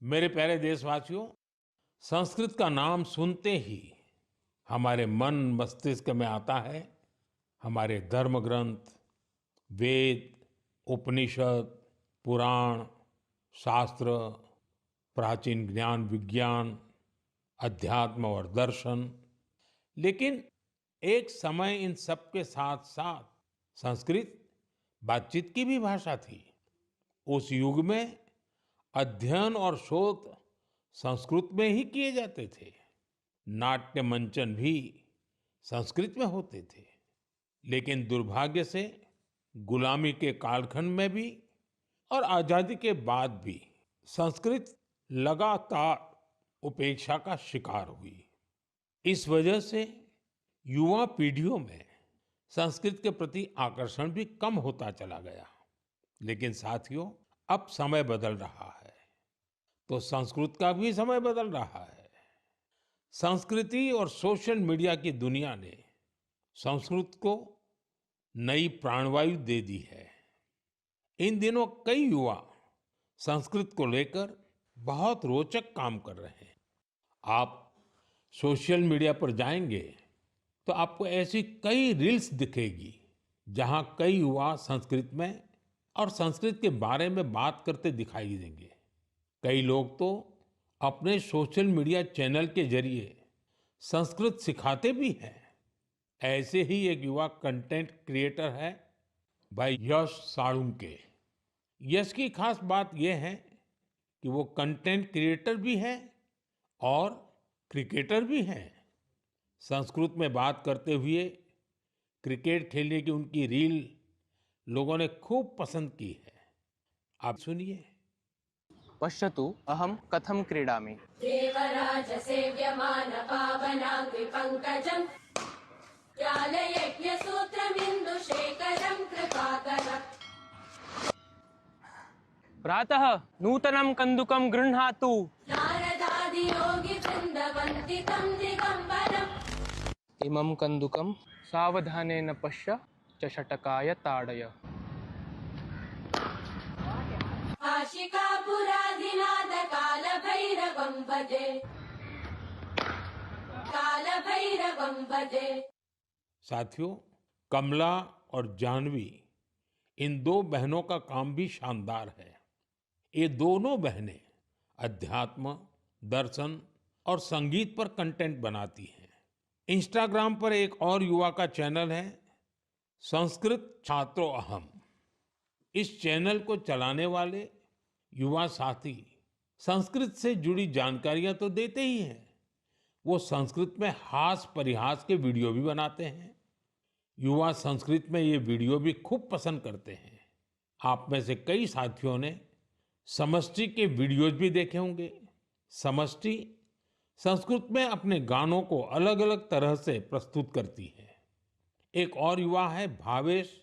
मेरे प्यारे देशवासियों, संस्कृत का नाम सुनते ही हमारे मन मस्तिष्क में आता है हमारे धर्म ग्रंथ, वेद, उपनिषद, पुराण, शास्त्र, प्राचीन ज्ञान विज्ञान, अध्यात्म और दर्शन। लेकिन एक समय इन सब के साथ साथ संस्कृत बातचीत की भी भाषा थी। उस युग में अध्ययन और शोध संस्कृत में ही किए जाते थे। नाट्य मंचन भी संस्कृत में होते थे। लेकिन दुर्भाग्य से गुलामी के कालखंड में भी और आजादी के बाद भी संस्कृत लगातार उपेक्षा का शिकार हुई। इस वजह से युवा पीढ़ियों में संस्कृत के प्रति आकर्षण भी कम होता चला गया। लेकिन साथियों, अब समय बदल रहा है, तो संस्कृत का भी समय बदल रहा है। संस्कृति और सोशल मीडिया की दुनिया ने संस्कृत को नई प्राणवायु दे दी है। इन दिनों कई युवा संस्कृत को लेकर बहुत रोचक काम कर रहे हैं। आप सोशल मीडिया पर जाएंगे तो आपको ऐसी कई रील्स दिखेगी जहां कई युवा संस्कृत में और संस्कृत के बारे में बात करते दिखाई देंगे। कई लोग तो अपने सोशल मीडिया चैनल के जरिए संस्कृत सिखाते भी हैं। ऐसे ही एक युवा कंटेंट क्रिएटर है भाई यश साळुंके। यश की खास बात यह है कि वो कंटेंट क्रिएटर भी है और क्रिकेटर भी हैं। संस्कृत में बात करते हुए क्रिकेट खेलने की उनकी रील लोगों ने खूब पसंद की है। आप सुनिए। पश्यतु अहं कथं क्रीडामि। देवराजसेव्यमानपावनाङ्घ्रिपङ्कजम् ज्ञानयज्ञसूत्रमिन्दुशेखरं कृपाकरम्। प्रातः नूतनं कन्दुकं गृह्णातु। नारदादियोगिवृन्दवन्दितं दिगम्बरम्। इमं कन्दुकं सावधानेन पश्य चषटकाय ताडय। काशिकापुराधिनाथकालभैरवं भजे, कालभैरवं भजे। साथियों, कमला और जानवी, इन दो बहनों का काम भी शानदार है। ये दोनों बहनें अध्यात्म, दर्शन और संगीत पर कंटेंट बनाती हैं। इंस्टाग्राम पर एक और युवा का चैनल है संस्कृत छात्रो अहम। इस चैनल को चलाने वाले युवा साथी संस्कृत से जुड़ी जानकारियां तो देते ही हैं, वो संस्कृत में हास परिहास के वीडियो भी बनाते हैं। युवा संस्कृत में ये वीडियो भी खूब पसंद करते हैं। आप में से कई साथियों ने समष्टि के वीडियोज भी देखे होंगे। समष्टि संस्कृत में अपने गानों को अलग अलग तरह से प्रस्तुत करती है। एक और युवा है भावेश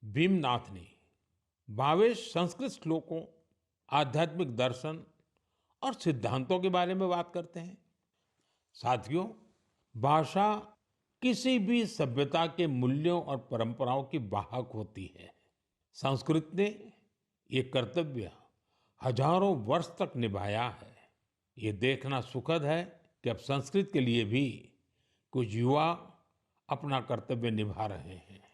भीमनाथनी। भावेश संस्कृत श्लोकों, आध्यात्मिक दर्शन और सिद्धांतों के बारे में बात करते हैं। साथियों, भाषा किसी भी सभ्यता के मूल्यों और परंपराओं की वाहक होती है। संस्कृत ने ये कर्तव्य हजारों वर्ष तक निभाया है। ये देखना सुखद है कि अब संस्कृत के लिए भी कुछ युवा अपना कर्तव्य निभा रहे हैं।